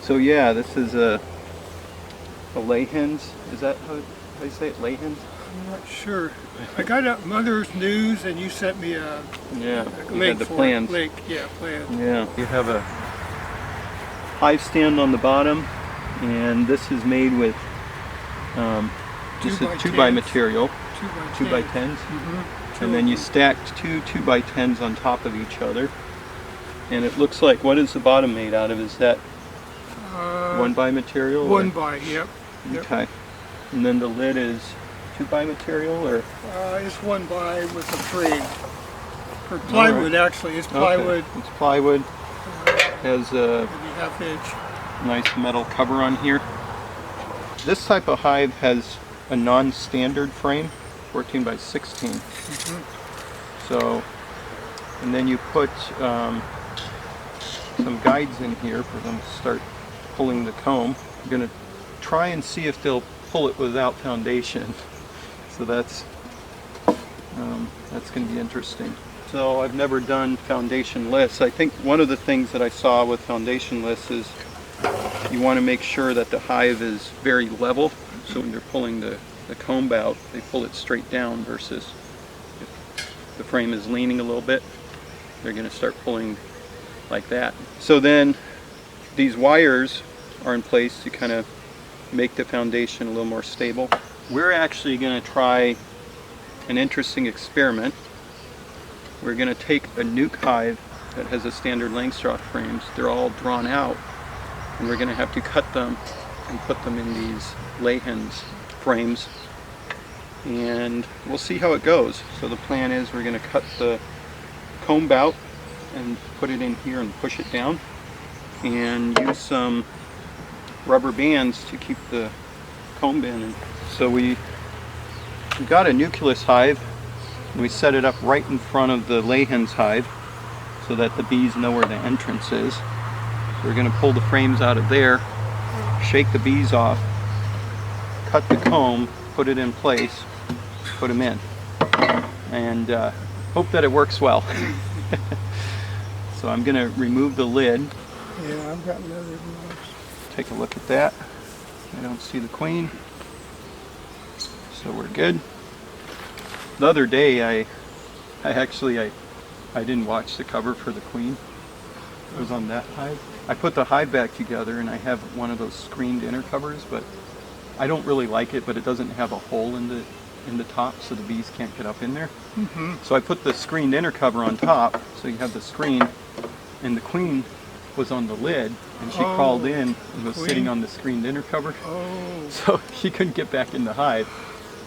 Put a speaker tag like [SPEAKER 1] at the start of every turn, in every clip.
[SPEAKER 1] So yeah, this is a Layens. Is that how you say it? Layens?
[SPEAKER 2] I'm not sure. I got a Mother's News, and you sent me a link
[SPEAKER 1] the
[SPEAKER 2] for
[SPEAKER 1] plans.
[SPEAKER 2] Link, yeah, plan.
[SPEAKER 1] Yeah, you have a hive stand on the bottom, and this is made with this is 2x material, 2x10s, and then you stacked two 2x10s on top of each other, and it looks like, what is the bottom made out of? Is that 1x material?
[SPEAKER 2] 1x, yep.
[SPEAKER 1] Okay, and then the lid is 2x material, or?
[SPEAKER 2] It's 1x with a frame. For plywood, actually, it's plywood.
[SPEAKER 1] Okay. It's plywood. Has a
[SPEAKER 2] maybe 1/2 inch.
[SPEAKER 1] Nice metal cover on here. This type of hive has a non-standard frame, 14x16. So, and then you put some guides in here for them to start pulling the comb. I'm going to try and see if they'll pull it without foundation. So that's going to be interesting. So I've never done foundation-less. I think one of the things that I saw with foundation-less is you want to make sure that the hive is very level. So when they're pulling the comb out, they pull it straight down, versus if the frame is leaning a little bit, they're going to start pulling like that. So then these wires are in place to kind of make the foundation a little more stable. We're actually going to try an interesting experiment. We're going to take a Nuc hive that has a standard Langstroth frames. They're all drawn out, and we're going to have to cut them and put them in these Layens frames, and we'll see how it goes. So the plan is we're going to cut the comb out and put it in here and push it down, and use some rubber bands to keep the comb in. And so we got a nucleus hive, and we set it up right in front of the Layens hive so that the bees know where the entrance is. So we're going to pull the frames out of there, shake the bees off, cut the comb, put it in place, put them in, and hope that it works well. So I'm going to remove the lid.
[SPEAKER 2] Yeah, I've got another one.
[SPEAKER 1] Take a look at that. I don't see the queen, so we're good. The other day I didn't watch the cover for the queen. It was on that hive. I put the hive back together, and I have one of those screened inner covers, but I don't really like it, but it doesn't have a hole in the top, so the bees can't get up in there. So I put the screened inner cover on top, so you have the screen, and the queen was on the lid, and she crawled in and was sitting on the screened inner cover. So she couldn't get back in the hive.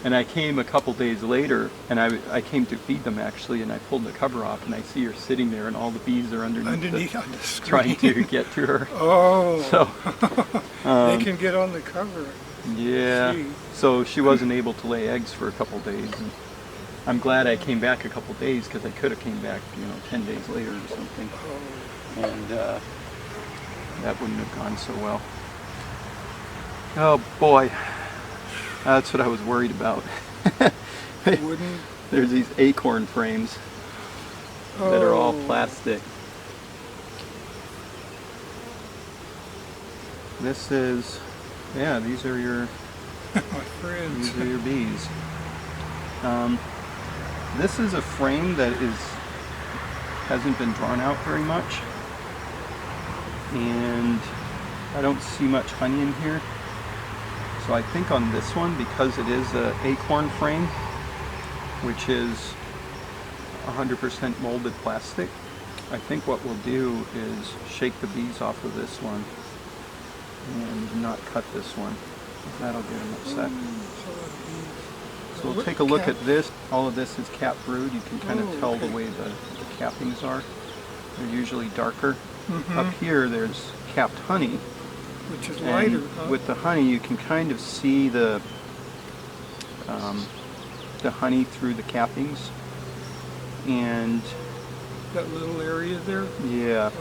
[SPEAKER 1] And I came a couple days later, and I came to feed them actually, and I pulled the cover off, and I see her sitting there, and all the bees are underneath
[SPEAKER 2] on the screen,
[SPEAKER 1] trying to get to her.
[SPEAKER 2] So
[SPEAKER 1] they
[SPEAKER 2] can get on the cover.
[SPEAKER 1] Yeah. So she wasn't able to lay eggs for a couple days, and I'm glad I came back a couple days, because I could have came back, 10 days later or something, and that wouldn't have gone so well. Oh boy. That's what I was worried about. There's these Acorn frames that are all plastic. This is, yeah, these are your
[SPEAKER 2] my friends.
[SPEAKER 1] These are your bees. This is a frame that hasn't been drawn out very much, and I don't see much honey in here. So I think on this one, because it is an Acorn frame, which is 100% molded plastic, I think what we'll do is shake the bees off of this one and not cut this one. That'll get them upset. So we'll take a look at this. All of this is capped brood. You can kind of tell the way the cappings are. They're usually darker. Up here there's capped honey,
[SPEAKER 2] which is lighter.
[SPEAKER 1] With the honey, you can kind of see the honey through the cappings, and
[SPEAKER 2] that little area there.
[SPEAKER 1] Yeah.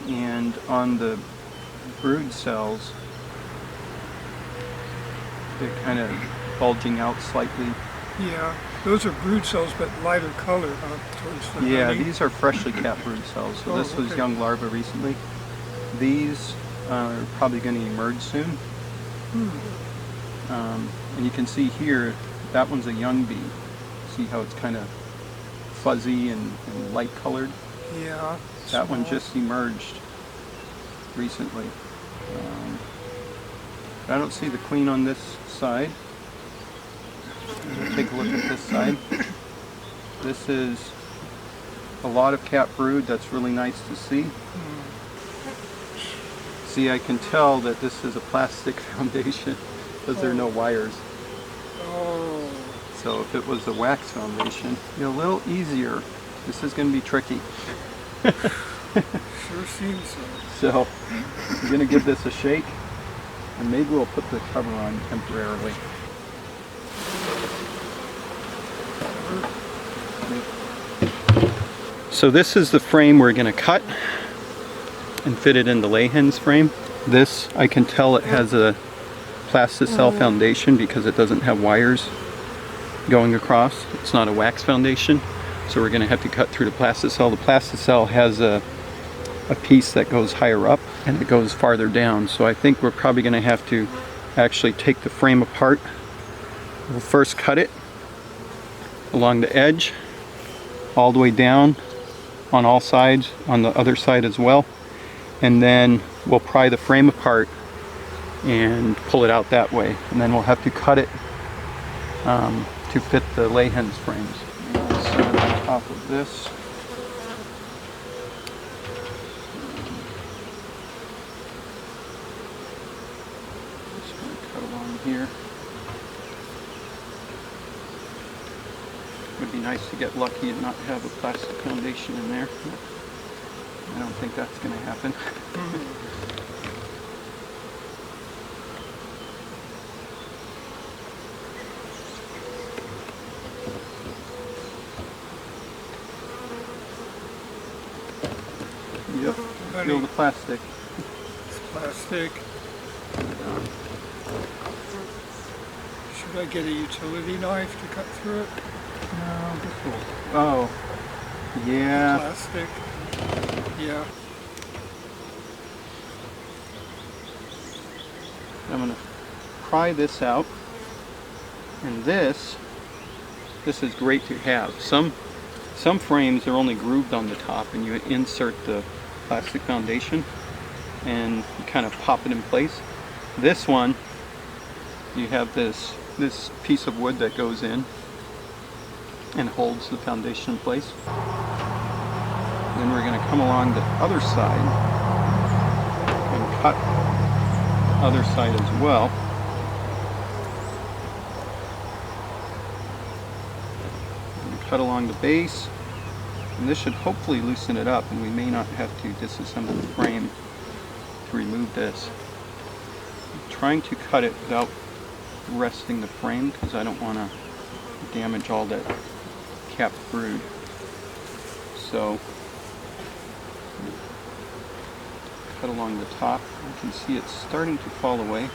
[SPEAKER 1] And on the brood cells, they're kind of bulging out slightly.
[SPEAKER 2] Yeah, those are brood cells, but lighter color towards the honey.
[SPEAKER 1] These are freshly capped brood cells. So this was young larvae recently. These are probably going to emerge soon. And you can see here, that one's a young bee. See how it's kind of fuzzy and light colored?
[SPEAKER 2] Yeah.
[SPEAKER 1] That one just emerged recently. I don't see the queen on this side. We'll take a look at this side. This is a lot of capped brood. That's really nice to see. See, I can tell that this is a plastic foundation because there are no wires.
[SPEAKER 2] Oh.
[SPEAKER 1] So if it was a wax foundation, it'd be a little easier. This is going to be tricky.
[SPEAKER 2] Sure seems so.
[SPEAKER 1] So I'm going to give this a shake, and maybe we'll put the cover on temporarily. So this is the frame we're going to cut and fit it in the Layens frame. This, I can tell it has a plasticell foundation because it doesn't have wires going across. It's not a wax foundation, so we're going to have to cut through the plasticell. The plasticell has a piece that goes higher up and it goes farther down, so I think we're probably going to have to actually take the frame apart. We'll first cut it along the edge all the way down on all sides, on the other side as well, and then we'll pry the frame apart and pull it out that way, and then we'll have to cut it to fit the Layens frames. Set it on top of this. Just going to cut along here. It would be nice to get lucky and not have a plastic foundation in there. I don't think that's going to happen. Yep, feel the plastic.
[SPEAKER 2] It's plastic. Should I get a utility knife to cut through it?
[SPEAKER 1] No, this will. Oh, yeah.
[SPEAKER 2] Plastic. Yeah.
[SPEAKER 1] I'm going to pry this out, and this is great to have. Some frames are only grooved on the top, and you insert the plastic foundation and you kind of pop it in place. This one, you have this piece of wood that goes in and holds the foundation in place. Then we're going to come along the other side and cut the other side as well. Cut along the base, and this should hopefully loosen it up, and we may not have to disassemble the frame to remove this. I'm trying to cut it without resting the frame because I don't want to damage all that capped brood. So cut along the top. You can see it's starting to fall away.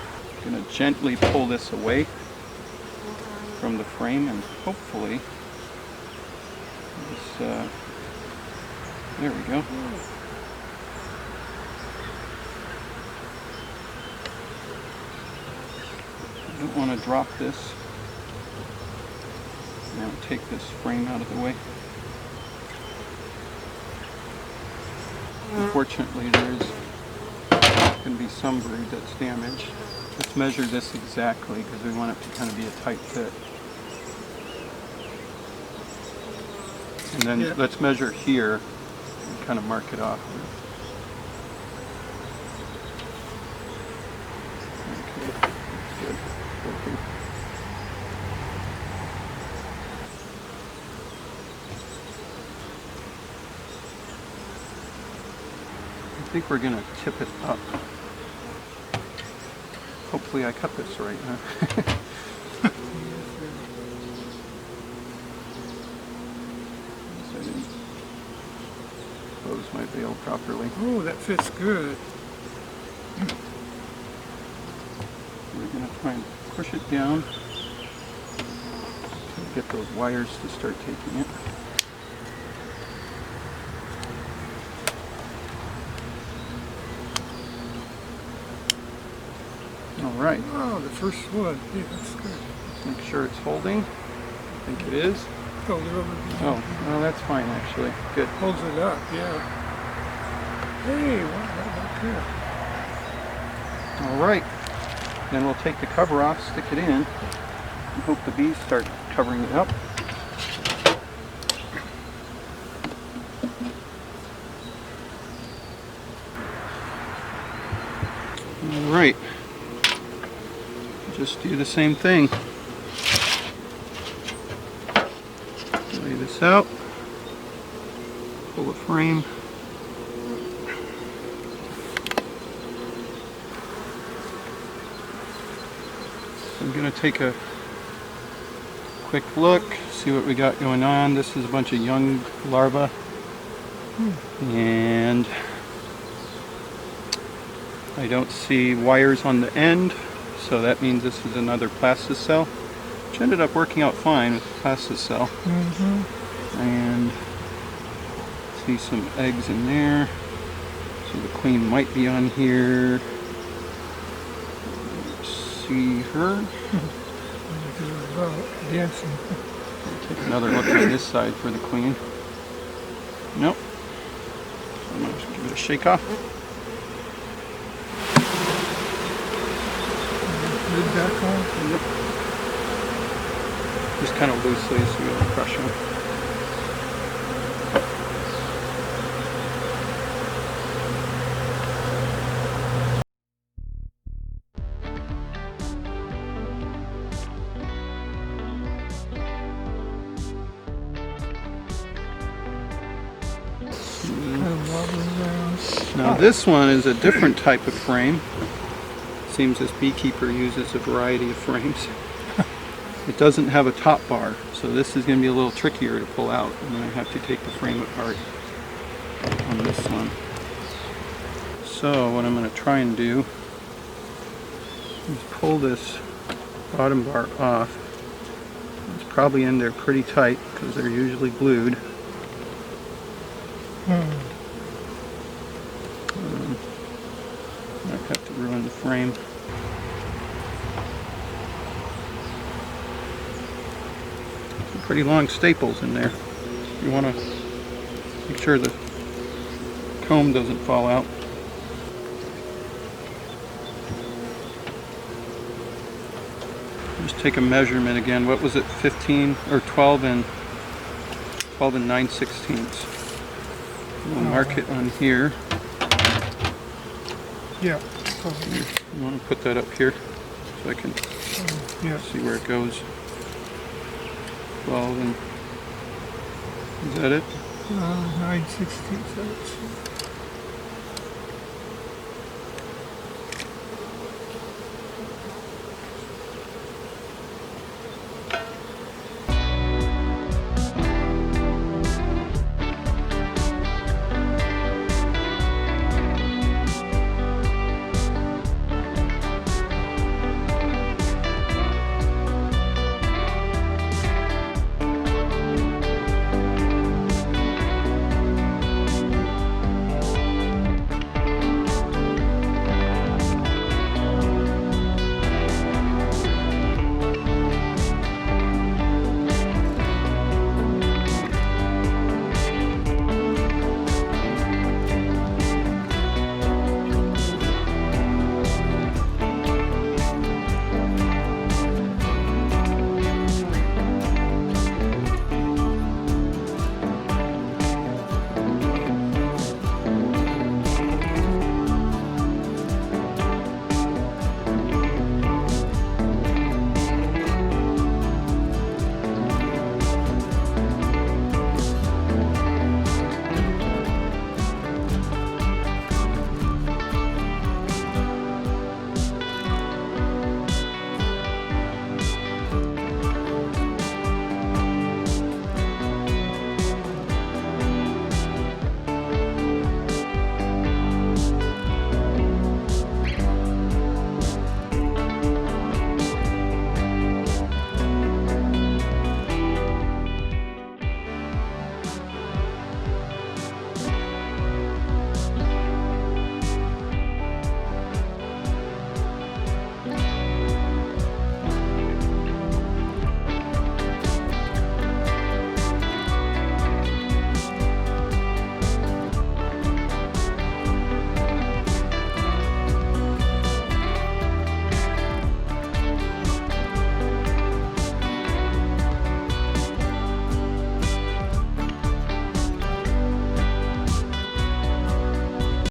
[SPEAKER 1] I'm going to gently pull this away from the frame, and hopefully there we go. I don't want to drop this. Now take this frame out of the way. Unfortunately, there's going to be some brood that's damaged. Let's measure this exactly because we want it to kind of be a tight fit. And then let's measure here and kind of mark it off. Okay, that's good. Okay. I think we're going to tip it up. Hopefully I cut this right, huh? Close my veil properly.
[SPEAKER 2] Oh, that fits good.
[SPEAKER 1] We're going to try and push it down to get those wires to start taking it. All right.
[SPEAKER 2] Oh, the first one. Yeah, that's good.
[SPEAKER 1] Make sure it's holding. I think it is.
[SPEAKER 2] Hold it over.
[SPEAKER 1] Oh, well, that's fine actually. Good.
[SPEAKER 2] Holds it up, yeah. Hey, wow, that's good.
[SPEAKER 1] All right. Then we'll take the cover off, stick it in, and hope the bees start covering it up. All right. Just do the same thing. Lay this out. Pull the frame. I'm going to take a quick look, see what we got going on. This is a bunch of young larvae. And I don't see wires on the end, so that means this is another plasticell, which ended up working out fine with the plasticell. And see some eggs in there. So the queen might be on here. See her.
[SPEAKER 2] Dancing.
[SPEAKER 1] Take another look on this side for the queen. Nope. So I'm going to give it a shake off.
[SPEAKER 2] Lid back on?
[SPEAKER 1] Yep. Just kind of loosely so we don't crush them. Now this one is a different type of frame. Seems this beekeeper uses a variety of frames. It doesn't have a top bar, so this is going to be a little trickier to pull out. I'm going to have to take the frame apart on this one. So what I'm going to try and do is pull this bottom bar off. It's probably in there pretty tight because they're usually glued. Might have to ruin the frame. Some pretty long staples in there. You want to make sure the comb doesn't fall out. Just take a measurement again. What was it? 15 or 12 and 9/16. We'll mark it on here.
[SPEAKER 2] Yeah.
[SPEAKER 1] You want to put that up here so I can see where it goes. 12 and is that it?
[SPEAKER 2] 9/16.